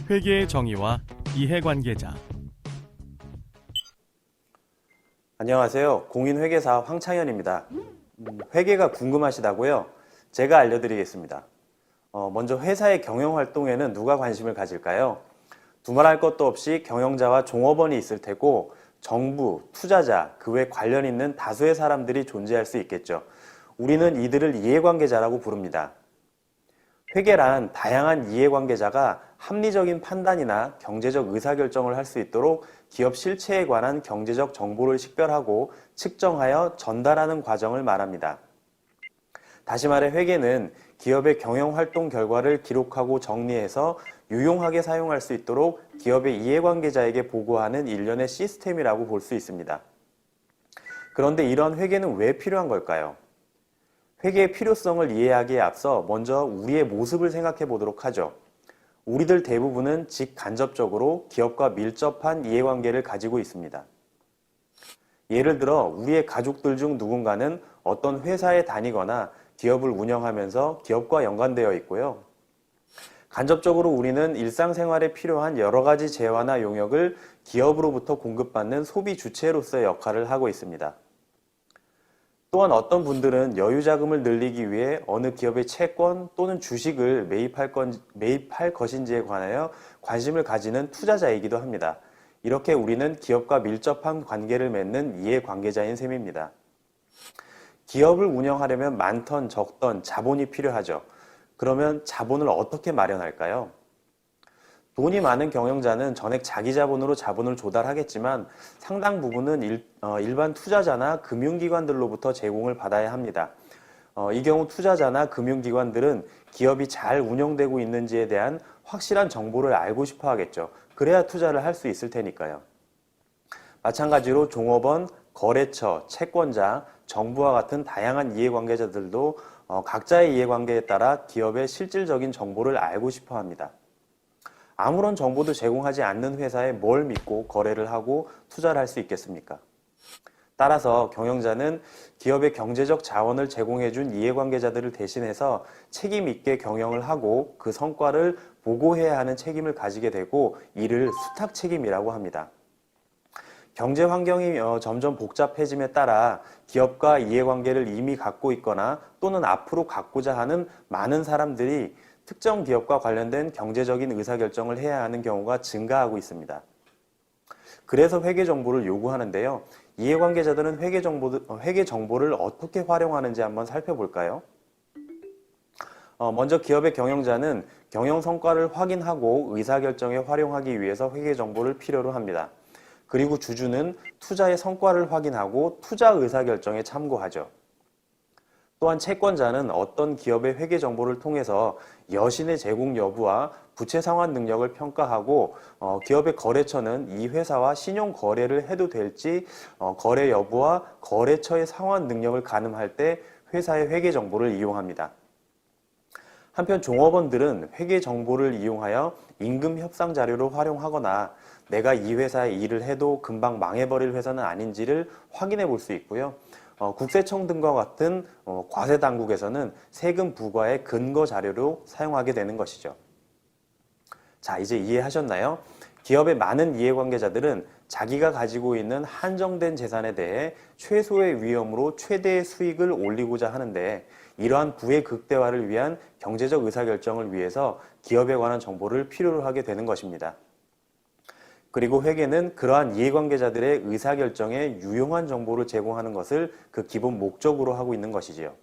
회계의 정의와 이해관계자. 안녕하세요. 공인회계사 황창현입니다. 회계가 궁금하시다고요? 제가 알려드리겠습니다. 먼저 회사의 경영활동에는 누가 관심을 가질까요? 두말할 것도 없이 경영자와 종업원이 있을 테고 정부, 투자자, 그 외 관련 있는 다수의 사람들이 존재할 수 있겠죠. 우리는 이들을 이해관계자라고 부릅니다. 회계란 다양한 이해관계자가 합리적인 판단이나 경제적 의사결정을 할 수 있도록 기업 실체에 관한 경제적 정보를 식별하고 측정하여 전달하는 과정을 말합니다. 다시 말해 회계는 기업의 경영활동 결과를 기록하고 정리해서 유용하게 사용할 수 있도록 기업의 이해관계자에게 보고하는 일련의 시스템이라고 볼 수 있습니다. 그런데 이런 회계는 왜 필요한 걸까요? 회계의 필요성을 이해하기에 앞서 먼저 우리의 모습을 생각해 보도록 하죠. 우리들 대부분은 직간접적으로 기업과 밀접한 이해관계를 가지고 있습니다. 예를 들어 우리의 가족들 중 누군가는 어떤 회사에 다니거나 기업을 운영하면서 기업과 연관되어 있고요. 간접적으로 우리는 일상생활에 필요한 여러 가지 재화나 용역을 기업으로부터 공급받는 소비 주체로서의 역할을 하고 있습니다. 또한 어떤 분들은 여유 자금을 늘리기 위해 어느 기업의 채권 또는 주식을 매입할 것인지에 관하여 관심을 가지는 투자자이기도 합니다. 이렇게 우리는 기업과 밀접한 관계를 맺는 이해관계자인 셈입니다. 기업을 운영하려면 많던 적던 자본이 필요하죠. 그러면 자본을 어떻게 마련할까요? 돈이 많은 경영자는 전액 자기 자본으로 자본을 조달하겠지만 상당 부분은 일반 투자자나 금융기관들로부터 제공을 받아야 합니다. 이 경우 투자자나 금융기관들은 기업이 잘 운영되고 있는지에 대한 확실한 정보를 알고 싶어 하겠죠. 그래야 투자를 할 수 있을 테니까요. 마찬가지로 종업원, 거래처, 채권자, 정부와 같은 다양한 이해관계자들도 각자의 이해관계에 따라 기업의 실질적인 정보를 알고 싶어 합니다. 아무런 정보도 제공하지 않는 회사에 뭘 믿고 거래를 하고 투자를 할 수 있겠습니까? 따라서 경영자는 기업의 경제적 자원을 제공해준 이해관계자들을 대신해서 책임 있게 경영을 하고 그 성과를 보고해야 하는 책임을 가지게 되고 이를 수탁 책임이라고 합니다. 경제 환경이 점점 복잡해짐에 따라 기업과 이해관계를 이미 갖고 있거나 또는 앞으로 갖고자 하는 많은 사람들이 특정 기업과 관련된 경제적인 의사결정을 해야 하는 경우가 증가하고 있습니다. 그래서 회계 정보를 요구하는데요. 이해관계자들은 회계 정보를 어떻게 활용하는지 한번 살펴볼까요? 먼저 기업의 경영자는 경영 성과를 확인하고 의사결정에 활용하기 위해서 회계 정보를 필요로 합니다. 그리고 주주는 투자의 성과를 확인하고 투자 의사결정에 참고하죠. 또한 채권자는 어떤 기업의 회계 정보를 통해서 여신의 제공 여부와 부채 상환 능력을 평가하고 기업의 거래처는 이 회사와 신용 거래를 해도 될지 거래 여부와 거래처의 상환 능력을 가늠할 때 회사의 회계 정보를 이용합니다. 한편 종업원들은 회계 정보를 이용하여 임금 협상 자료를 활용하거나 내가 이 회사에 일을 해도 금방 망해버릴 회사는 아닌지를 확인해 볼 수 있고요. 국세청 등과 같은 과세 당국에서는 세금 부과의 근거 자료로 사용하게 되는 것이죠. 자, 이제 이해하셨나요? 기업의 많은 이해관계자들은 자기가 가지고 있는 한정된 재산에 대해 최소의 위험으로 최대의 수익을 올리고자 하는데 이러한 부의 극대화를 위한 경제적 의사결정을 위해서 기업에 관한 정보를 필요로 하게 되는 것입니다. 그리고 회계는 그러한 이해관계자들의 의사결정에 유용한 정보를 제공하는 것을 그 기본 목적으로 하고 있는 것이지요.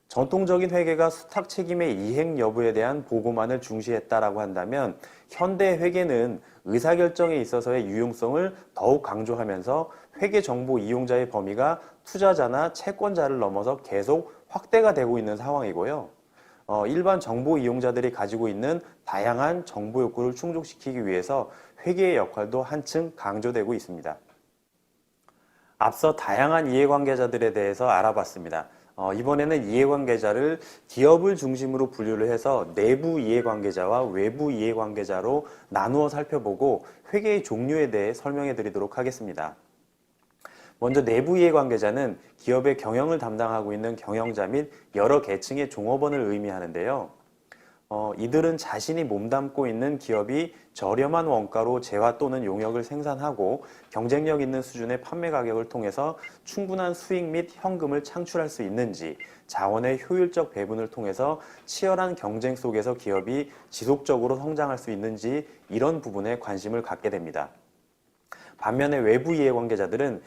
전통적인 회계가 수탁 책임의 이행 여부에 대한 보고만을 중시했다라고 한다면 현대 회계는 의사결정에 있어서의 유용성을 더욱 강조하면서 회계 정보 이용자의 범위가 투자자나 채권자를 넘어서 계속 확대가 되고 있는 상황이고요. 일반 정보 이용자들이 가지고 있는 다양한 정보 욕구를 충족시키기 위해서 회계의 역할도 한층 강조되고 있습니다. 앞서 다양한 이해관계자들에 대해서 알아봤습니다. 이번에는 이해관계자를 기업을 중심으로 분류를 해서 내부 이해관계자와 외부 이해관계자로 나누어 살펴보고 회계의 종류에 대해 설명해 드리도록 하겠습니다. 먼저 내부 이해관계자는 기업의 경영을 담당하고 있는 경영자 및 여러 계층의 종업원을 의미하는데요. 이들은 자신이 몸담고 있는 기업이 저렴한 원가로 재화 또는 용역을 생산하고 경쟁력 있는 수준의 판매 가격을 통해서 충분한 수익 및 현금을 창출할 수 있는지, 자원의 효율적 배분을 통해서 치열한 경쟁 속에서 기업이 지속적으로 성장할 수 있는지, 이런 부분에 관심을 갖게 됩니다. 반면에 외부 이해관계자들은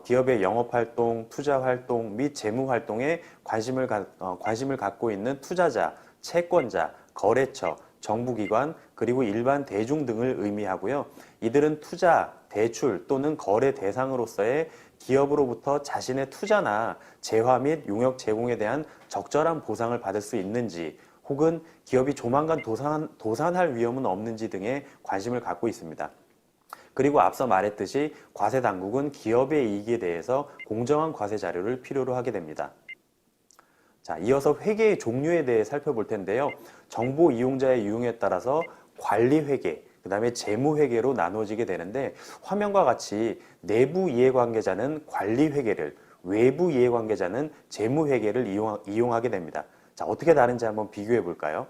기업의 영업활동, 투자활동 및 재무활동에 관심을 갖고 있는 투자자, 채권자, 거래처, 정부기관, 그리고 일반 대중 등을 의미하고요. 이들은 투자, 대출 또는 거래 대상으로서의 기업으로부터 자신의 투자나 재화 및 용역 제공에 대한 적절한 보상을 받을 수 있는지, 혹은 기업이 조만간 도산할 위험은 없는지 등에 관심을 갖고 있습니다. 그리고 앞서 말했듯이 과세 당국은 기업의 이익에 대해서 공정한 과세 자료를 필요로 하게 됩니다. 자, 이어서 회계의 종류에 대해 살펴볼 텐데요. 정보 이용자의 유형에 따라서 관리 회계, 그 다음에 재무 회계로 나누어지게 되는데, 화면과 같이 내부 이해관계자는 관리 회계를, 외부 이해관계자는 재무 회계를 이용하게 됩니다. 자, 어떻게 다른지 한번 비교해 볼까요?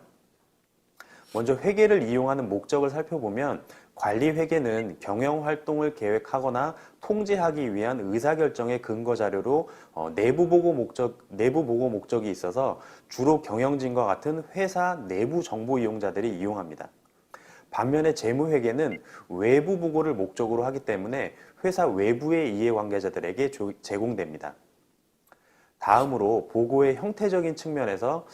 먼저 회계를 이용하는 목적을 살펴보면, 관리 회계는 경영 활동을 계획하거나 통제하기 위한 의사결정의 근거 자료로 내부 보고 목적이 있어서 주로 경영진과 같은 회사 내부 정보 이용자들이 이용합니다. 반면에 재무회계는 외부 보고를 목적으로 하기 때문에 회사 외부의 이해관계자들에게 제공됩니다. 다음으로 보고의 형태적인 측면에서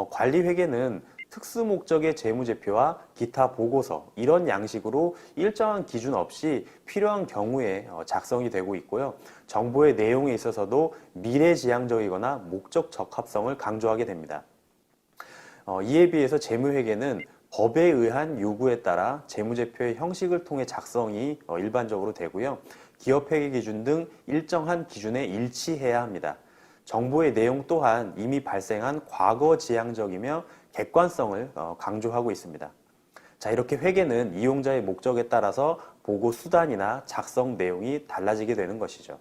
관리회계는 특수 목적의 재무제표와 기타 보고서, 이런 양식으로 일정한 기준 없이 필요한 경우에 작성이 되고 있고요. 정보의 내용에 있어서도 미래지향적이거나 목적 적합성을 강조하게 됩니다. 이에 비해서 재무회계는 법에 의한 요구에 따라 재무제표의 형식을 통해 작성이 일반적으로 되고요. 기업회계 기준 등 일정한 기준에 일치해야 합니다. 정보의 내용 또한 이미 발생한 과거지향적이며 객관성을 강조하고 있습니다. 자, 이렇게 회계는 이용자의 목적에 따라서 보고 수단이나 작성 내용이 달라지게 되는 것이죠.